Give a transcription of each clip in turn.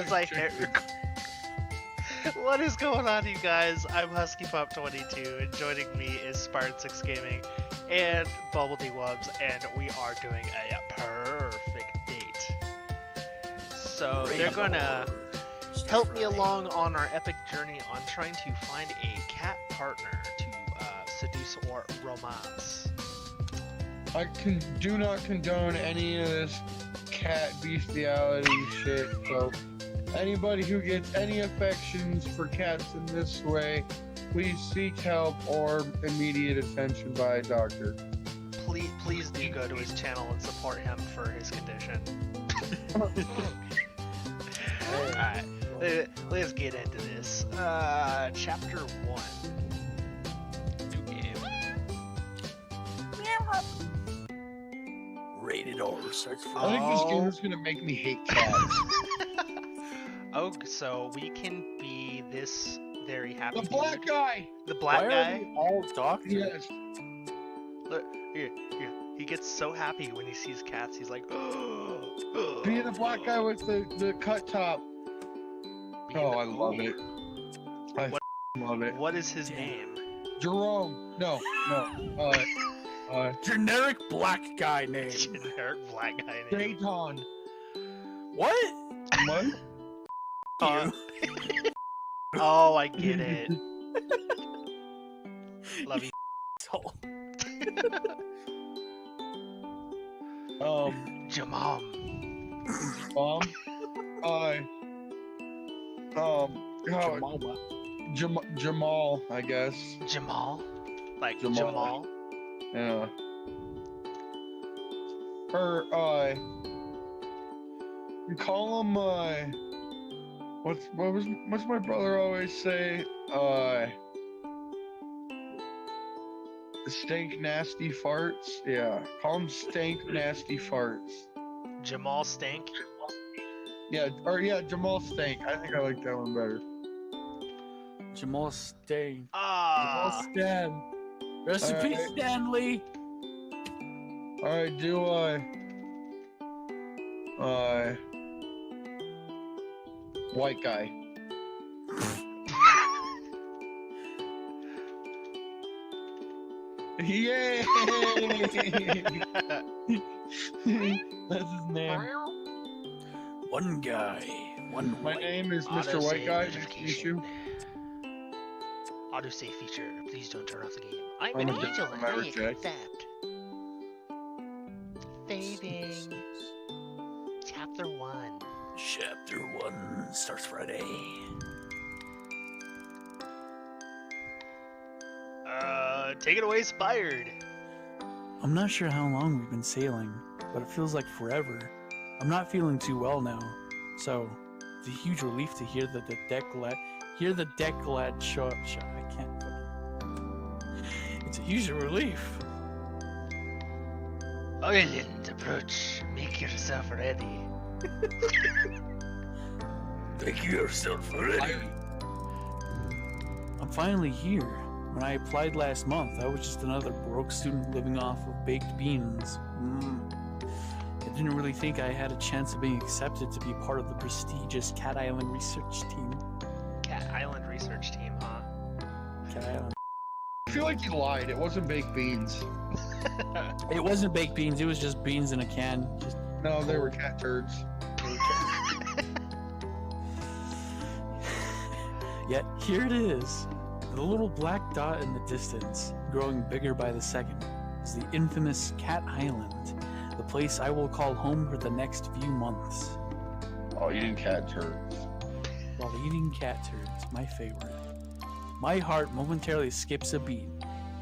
as I hit record. What is going on, you guys? I'm Huskypup22, and joining me is SpiredSix Gaming and Bubble Dewubs, and we are doing a perfect date. So they're gonna help me along on our epic journey on trying to find a cat partner to seduce or romance. I do not condone any of this cat bestiality shit, so anybody who gets any affections for cats in this way, please seek help or immediate attention by a doctor. Please do go to his channel and support him for his condition. Alright, let's get into this. Chapter 1. New game. Rated R. Search for I think this game is gonna make me hate cats. Oh, so we can be this very happy. The black guy! The black Why guy? Are they all doctors? Yes. Look, here. He gets so happy when he sees cats. He's like, oh. Being the black guy with the cut top. I love it. I love it. What is his name? Jerome. No. Generic black guy name. Generic black guy name. Dayton. What? What? You. Oh, I get it. Love you. Jamal. Jamal, I guess. Jamal? Like Jamal. Jamal? Yeah. You call him, what's my brother always say? Stank nasty farts? Yeah. Call him stank nasty farts. Jamal Stank? Yeah, Jamal Stank. I think I like that one better. Jamal Stain. Ah. Jamal Stan. Recipe Alright. Stanley. Alright, do white guy. Yay! That's his name. One guy. One My white. name is Mr. White Guy. Nice to meet you. Autosave feature. Please don't turn off the game. I'm I'm an a angel victim, and I I reject. accept. Saving. Chapter 1. Chapter 1 starts Friday. Take it away, Spired. I'm not sure how long we've been sailing, but it feels like forever. I'm not feeling too well now, so it's a huge relief to hear that the deck lad show up. I can't. It's a huge relief. Island approach. Make yourself ready. Make yourself ready. I'm finally here. When I applied last month, I was just another broke student living off of baked beans. I didn't really think I had a chance of being accepted to be part of the prestigious Cat Island research team. Cat Island research team, huh? Cat Island. I feel like you lied. It wasn't baked beans. It wasn't baked beans, it was just beans in a can. Just No, they were cat turds. Yet here it is. The little black dot in the distance, growing bigger by the second, is the infamous Cat Island, the place I will call home for the next few months. Oh, eating cat turds. While eating cat turds, my favorite. My heart momentarily skips a beat.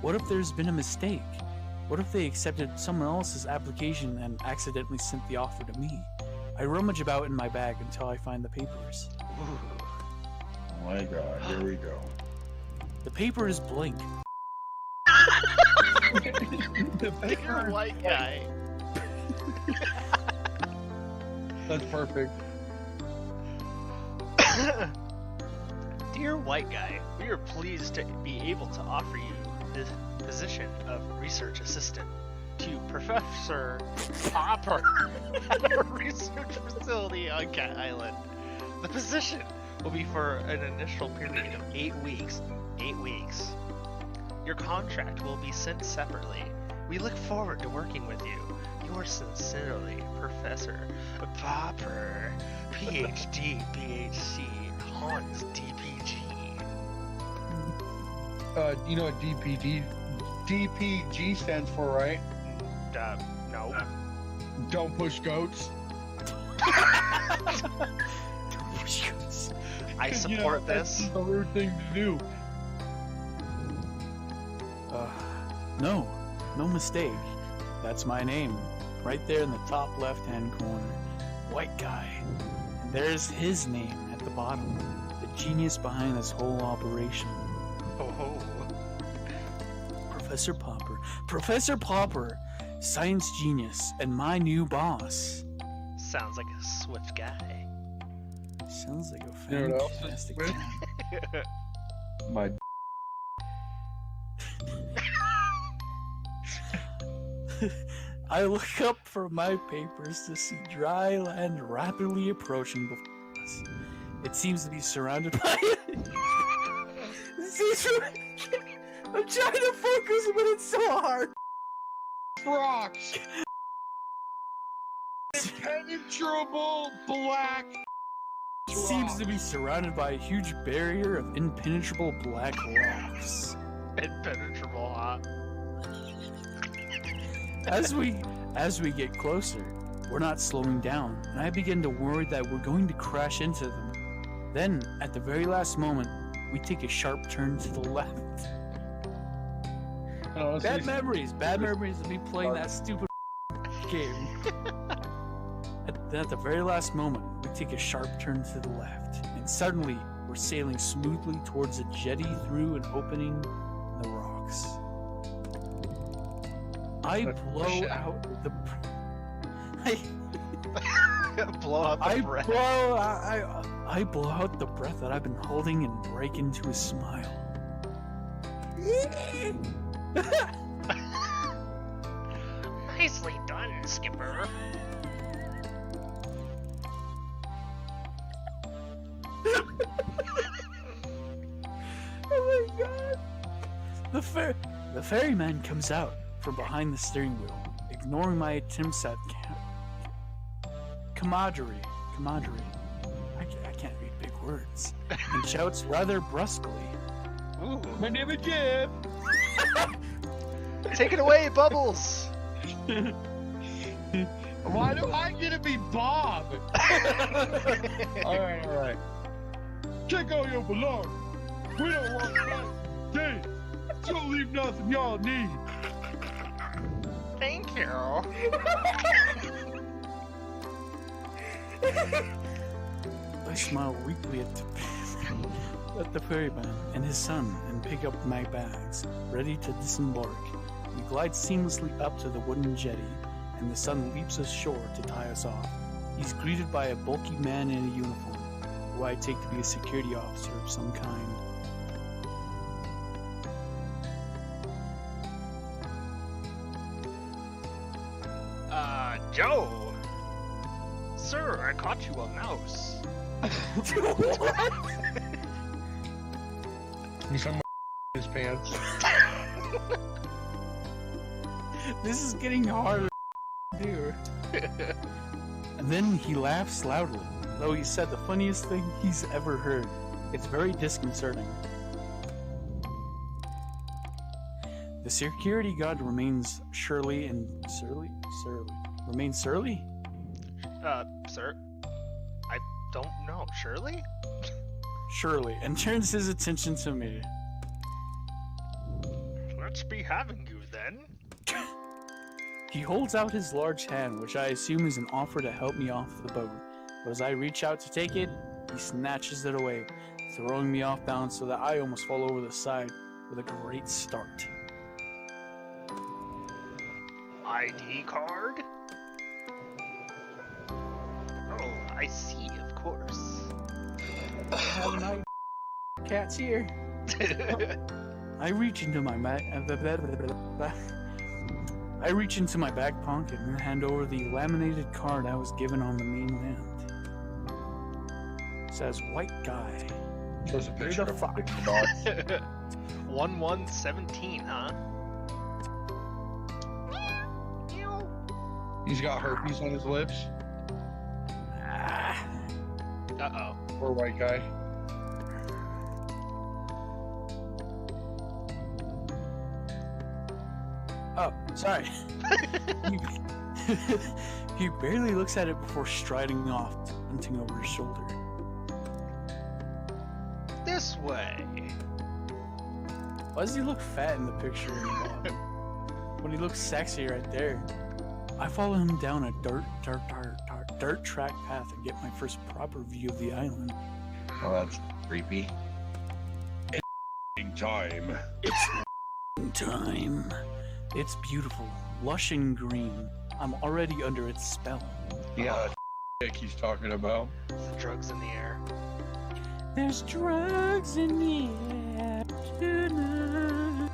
What if there's been a mistake? What if they accepted someone else's application and accidentally sent the offer to me? I rummage about in my bag until I find the papers. Ooh. Oh my god, here we go. The paper is blank. The Dear white guy. That's perfect. Dear white guy, we are pleased to be able to offer you the position of research assistant to Professor Popper at a research facility on Cat Island. The position will be for an initial period of 8 weeks. 8 weeks. Your contract will be sent separately. We look forward to working with you. Yours sincerely, Professor Popper, PhD, BHC, Hans, DPG. You know what DPG stands for, right? No. Don't push goats. I support this. That's a weird thing to do. No mistake. That's my name. Right there in the top left-hand corner. White guy. And there's his name at the bottom. The genius behind this whole operation. Oh. Professor Popper. Professor Popper, science genius, and my new boss. Sounds like a swift guy. Sounds like a You know what else is fantastic swift? time. My I look up from my papers to see dry land rapidly approaching before us. It seems to be surrounded by I'm trying to focus, but it's so hard. rocks. Impenetrable black. It seems to be surrounded by a huge barrier of impenetrable black rocks. Impenetrable, huh? As we get closer, we're not slowing down, and I begin to worry that we're going to crash into them. Then, at the very last moment, we take a sharp turn to the left. Bad memories of me playing that stupid game. At the very last moment, we take a sharp turn to the left, and suddenly we're sailing smoothly towards a jetty through an opening in the rocks. I blow out the Blow out the breath. I blow out the breath that I've been holding and break into a smile. Nicely done, Skipper. Oh my god! The ferryman comes out from behind the steering wheel, ignoring my attempts at camaraderie. I can't read big words. And shouts rather brusquely. Ooh. My name is Jeff. Take it away, Bubbles! Why do I get to be Bob? Alright. Check out your belongings. We don't want that day. Don't leave nothing y'all need. Thank you. I smile weakly at the ferryman and his son and pick up my bags, ready to disembark. We glide seamlessly up to the wooden jetty, and the son leaps ashore to tie us off. He's greeted by a bulky man in a uniform, who I take to be a security officer of some kind. Joe! Sir, I caught you a mouse. He's from his pants. This is getting harder to do. And then he laughs loudly, though he said the funniest thing he's ever heard. It's very disconcerting. The security guard remains surly. Remains surly? Sir? I don't know. Shirley? Surely, and turns his attention to me. Let's be having you then. He holds out his large hand, which I assume is an offer to help me off the boat. But as I reach out to take it, he snatches it away, throwing me off balance so that I almost fall over the side with a great start. ID card? Oh, I see, of course. I have an ID. Cat's here. I reach into my back pocket and hand over the laminated card I was given on the mainland. says white guy. Shows a picture the of fuck? a dog. 1117, huh? He's got herpes on his lips. Ah, Uh-oh. Poor white guy. oh, sorry. He barely looks at it before striding off, hunting over his shoulder. This way. Why does he look fat in the picture in the bottom? When he looks sexy right there. I follow him down a dirt track path and get my first proper view of the island. Oh, that's creepy. It's time. It's time. It's beautiful, lush and green. I'm already under its spell. Yeah, that's he's talking about. The drugs in the air. There's drugs in the air tonight.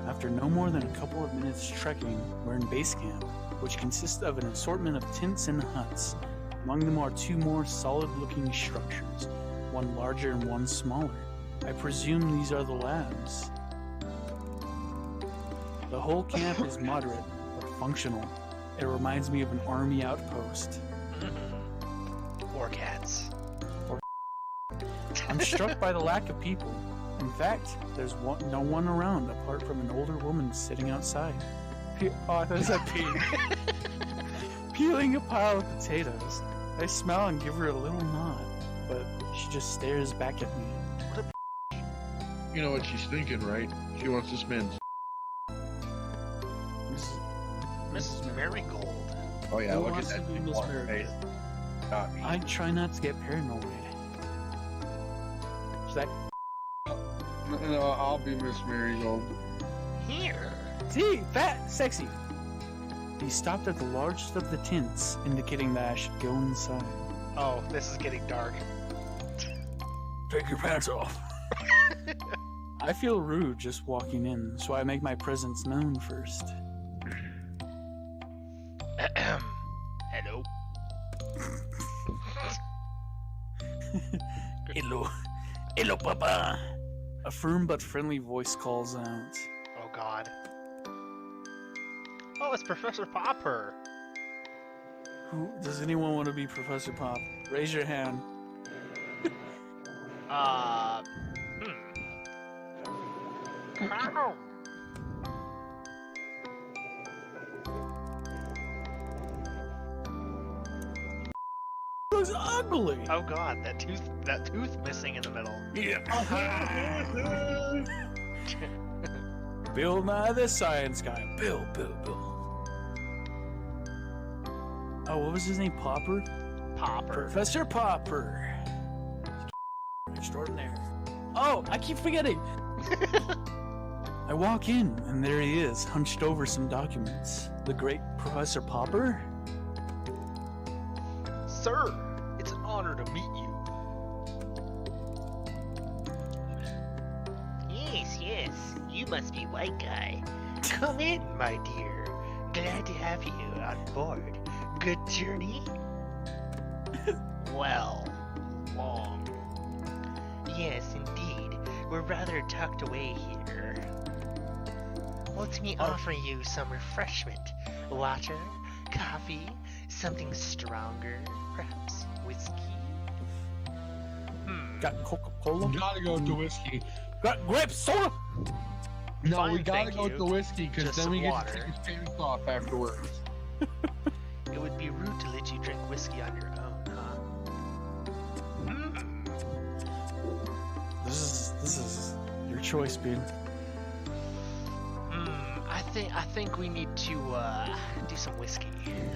After no more than a couple of minutes trekking, we're in base camp, which consists of an assortment of tents and huts. Among them are two more solid-looking structures, one larger and one smaller. I presume these are the labs. The whole camp is moderate, but functional. It reminds me of an army outpost. Or cats. I'm struck by the lack of people. In fact, there's no one around apart from an older woman sitting outside. Oh, I thought it said peeing. Peeling a pile of potatoes. I smile and give her a little nod, but she just stares back at me. You know what she's thinking, right? She wants this man's. Mrs. Marigold. Oh yeah, Who look at wants that to be big Miss water Marigold? face. Got me. I try not to get paranoid. She's like, No, I'll be Miss Marigold. Here. see, fat, sexy. He stopped at the largest of the tents, indicating that I should go inside. Oh, this is getting dark. Take your pants off. I feel rude just walking in, so I make my presence known first. Hello. Hello. Hello, Papa. A firm but friendly voice calls out. Oh God. Oh, it's Professor Popper. Who, does anyone want to be Professor Pop? Raise your hand. Ow. Looks ugly. Oh God, that tooth missing in the middle. Yeah. Bill Nye the Science Guy. Bill. Oh, what was his name? Popper? Popper. Professor Popper. Extraordinaire. Oh, I keep forgetting. I walk in, and there he is, hunched over some documents. The great Professor Popper? Sir, it's an honor to meet you. Yes, you must be white guy. Come in, my dear. Glad to have you on board. Good journey? Well, long. Yes, indeed. We're rather tucked away here. Let me offer you some refreshment. Water, coffee, something stronger, perhaps whiskey? Got Coca-Cola? Gotta go with the whiskey. Got grape soda? No, Fine, we gotta thank go with you. the whiskey, because Just then we some get water. to take his pants off afterwards. It would be rude to let you drink whiskey on your own, huh? This is your choice, Bean. I think we need to do some whiskey.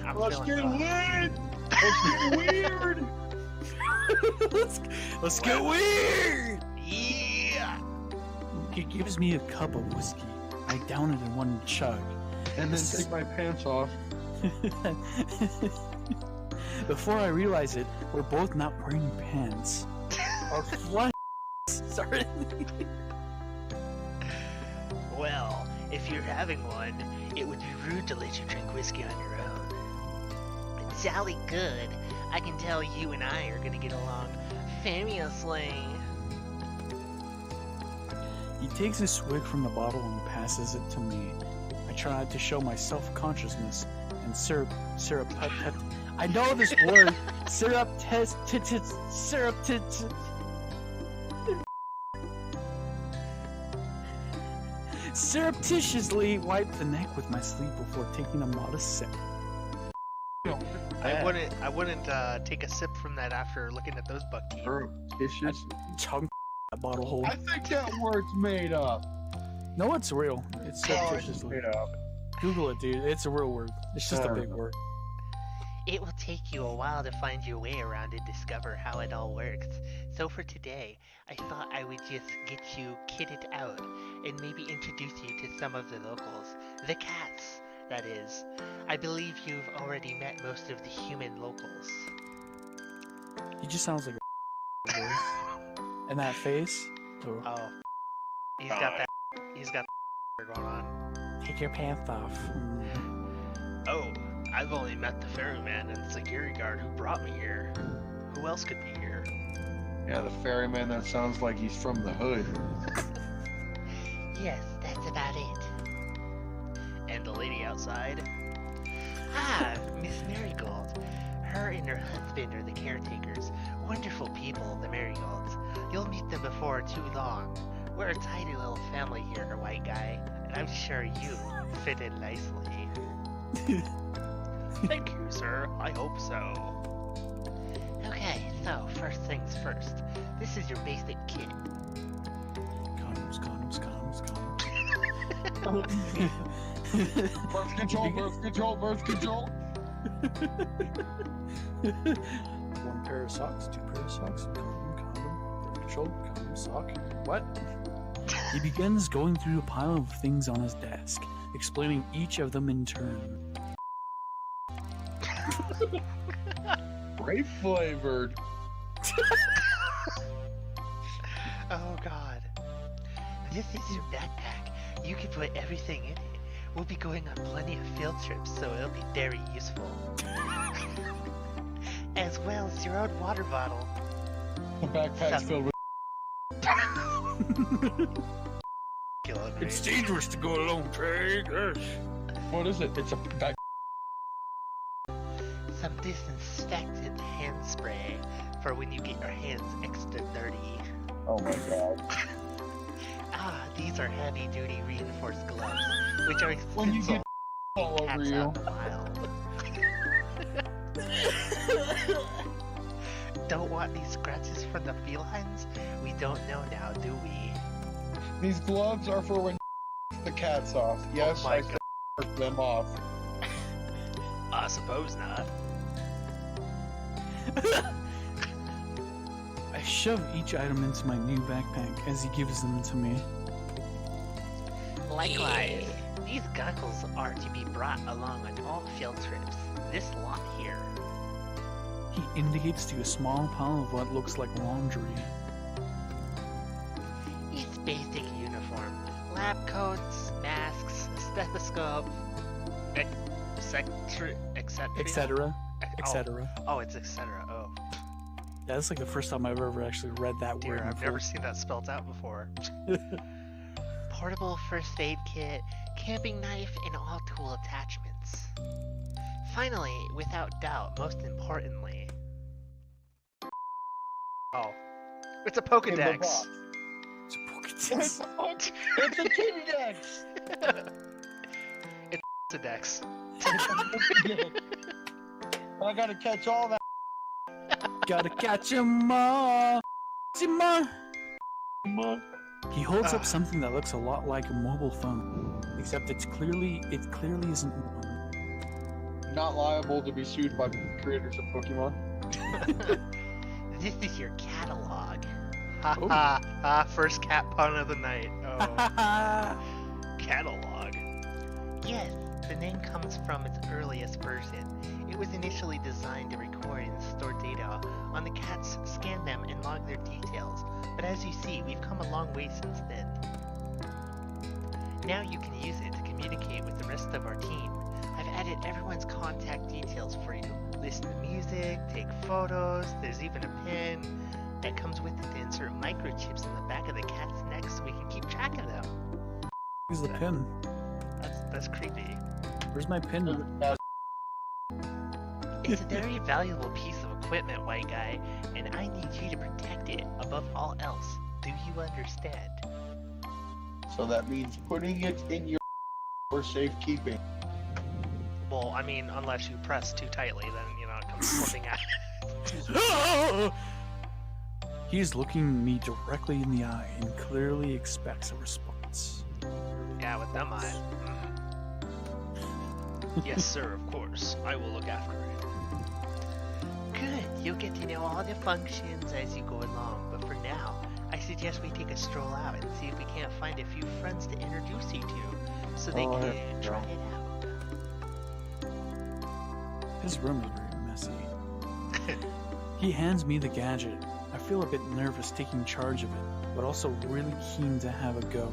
I'm Let's feeling get rough. weird! Let's get weird! Let's get weird! Yeah. He gives me a cup of whiskey. I down it in one chug. And then take my pants off. Before I realize it, we're both not wearing pants. Our flesh. Sorry. Well, if you're having one, it would be rude to let you drink whiskey on your own. But jolly good. I can tell you and I are gonna get along famously. He takes a swig from the bottle and passes it to me. I try to show my self-consciousness and I know this word. Surreptitiously wipe the neck with my sleeve before taking a modest sip. I wouldn't take a sip from that after looking at those buck teeth. Surreptitious? Chunk that bottle hole. I think that word's made up. No, it's real. It's Oh, it's surreptitiously. made up. Google it, dude. It's a real word. It's just a big word. It will take you a while to find your way around and discover how it all works. So for today, I thought I would just get you kitted out and maybe introduce you to some of the locals. The cats, that is. I believe you've already met most of the human locals. He just sounds like a voice. And that face? Oh. Oh, he's got that. He's got that going on. Take your pants off. Oh, I've only met the ferryman and the security guard who brought me here. Who else could be here? Yeah, the ferryman that sounds like he's from the hood. Yes, that's about it. And the lady outside? Ah, Miss Marigold. Her and her husband are the caretakers. Wonderful people, the Marigolds. You'll meet them before too long. We're a tidy little family here, white guy, and I'm sure you fit in nicely. Thank you, sir. I hope so. Okay, so first things first. This is your basic kit. Condoms. Birth control. One pair of socks, two pair of socks, condom, birth control, condom, sock. What? He begins going through a pile of things on his desk, explaining each of them in turn. Grape flavored. Oh God. This is your backpack. You can put everything in it. We'll be going on plenty of field trips, so it'll be very useful. As well as your own water bottle. The backpack's filled with. Killing me. It's dangerous to go alone, Trey. What is it? It's a back. Some disinfectant hand spray for when you get your hands extra dirty. Oh my god. Ah, these are heavy-duty reinforced gloves, which are When you essential get all over cats you. out in the wild. Don't want these scratches from the felines? We don't know now, do we? These gloves are for when the cat's off. Yes, my I said them off. I suppose not. I shove each item into my new backpack as he gives them to me. Likewise, these goggles are to be brought along on all field trips. This lot here. He indicates to a small pile of what looks like laundry. It's basic uniform. Lab coats, masks, stethoscope. Etc. Oh, Etc. oh, it's etc. Oh, Yeah, that's like the first time I've ever actually read that dear, word. I've before. never seen that spelled out before. Portable first aid kit, camping knife, and all tool attachments. Finally, without doubt, most importantly, Oh, it's a In the Pokedex. box. It's a It's Pokedex. a kitty dex. It's a dex. I gotta catch all that. Gotta catch 'em all. He holds up something that looks a lot like a mobile phone, except it clearly isn't one. Not liable to be sued by creators of Pokemon. this is your catalog. Ha Oh. ha ha! First cat pun of the night. Oh, catalog. Yes, the name comes from its earliest version. It was initially designed to record and store data on the cats, scan them, and log their details. But as you see, we've come a long way since then. Now you can use it to communicate with the rest of our team. I've added everyone's contact details for you, listen to music, take photos. There's even a pin that comes with it to insert microchips in the back of the cat's neck so we can keep track of them. Where's the pin? That's creepy. Where's my pin? It's a very valuable piece of equipment, white guy, and I need you to protect it above all else. Do you understand? So that means putting it in your for safekeeping. Well, I mean, unless you press too tightly, then, you know, it comes slipping out. He's looking me directly in the eye and clearly expects a response. Yeah, with them eyes. Yes, sir, of course. I will look after it. Good, you'll get to know all the functions as you go along, but for now, I suggest we take a stroll out and see if we can't find a few friends to introduce you to, so they can try it out. His room is very messy. He hands me the gadget. I feel a bit nervous taking charge of it, but also really keen to have a go.